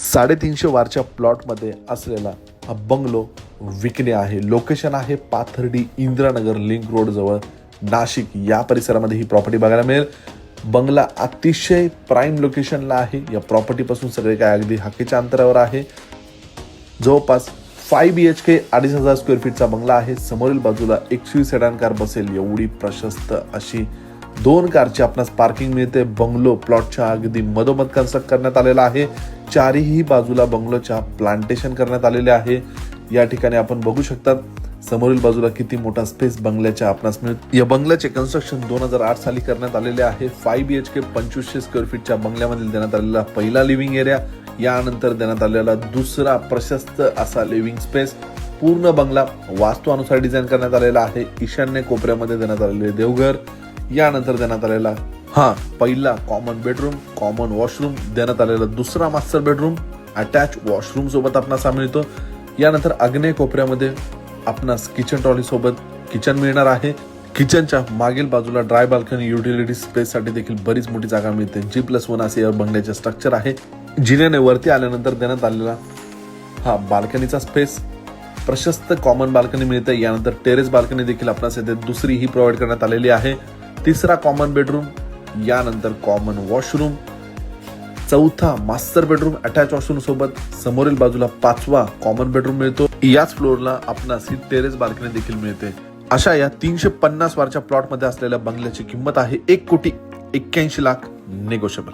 350 वारच्या प्लॉटमध्ये असलेला हा बंगलो विकणे आहे. लोकेशन आहे पाथर्डी इंदिरानगर लिंक रोड जवळ नाशिक या परिसरामध्ये ही प्रॉपर्टी बघायला मिळेल. बंगला अतिशय प्राईम लोकेशनला आहे. या प्रॉपर्टीपासून सगळे काय अगदी हाकेच्या अंतरावर आहे. जवळपास 5 BHK 2,500 स्क्वेअर फीटचा बंगला आहे. समोरील बाजूला XUV सेडान कार बसेल एवढी प्रशस्त अशी 2 कारची आपणास पार्किंग मिळते. बंगलो प्लॉटच्या अगदी मधोमध कन्स्ट्रक्ट करण्यात आलेला आहे. चारही बाजूला बंगलोच्या प्लांटेशन करण्यात आलेले आहे. या ठिकाणी आपण बघू शकतात समोरील बाजूला किती मोठा स्पेस बंगल्याच्या आपणास मिळतो. या बंगल्याचे कन्स्ट्रक्शन 2008 साली करण्यात आलेले आहे. 5 BHK 2500 स्क्वेअर फीटच्या बंगल्यामध्ये देण्यात आलेला पहिला लिव्हिंग एरिया, यानंतर देण्यात आलेला दुसरा प्रशस्त असा लिव्हिंग स्पेस. पूर्ण बंगला वास्तुअनुसार डिझाईन करण्यात आलेला आहे. ईशान्य कोपऱ्यामध्ये देण्यात आलेले देवघर, यानंतर देण्यात आलेला पहिला कॉमन बेडरूम, कॉमन वॉशरूम, देण्यात आलेला दुसरा मास्टर बेडरूम अटॅच वॉशरूम सोबत आपणास मिळतो. यानंतर आग्नेय कोपऱ्यामध्ये आपणास किचन ट्रॉली सोबत किचन मिळणार आहे. किचनच्या मागील बाजूला ड्राय बाल्कनी युटिलिटी स्पेस साठी देखील बरीच मोठी जागा मिळते. G+1 असे या बंगल्याचे स्ट्रक्चर आहे. जिन्याने वरती आल्यानंतर देण्यात आलेला बाल्कनीचा स्पेस, प्रशस्त कॉमन बाल्कनी मिळते. यानंतर टेरेस बाल्कनी देखील आपणास येथे दुसरी ही प्रोव्हाइड करण्यात आलेली आहे. तिसरा कॉमन बेडरूम, यानंतर कॉमन वॉशरूम, चौथा मास्टर बेडरूम अटॅच वॉशरूम सोबत समोरील बाजूला 5वा कॉमन बेडरूम मिळतो. याच फ्लोअरला आपणास ही टेरेस बाल्कनी देखील मिळते. अशा या 350 वारच्या प्लॉट मध्ये असलेल्या बंगल्याची किंमत आहे 1,81,00,000 नेगोशिएबल.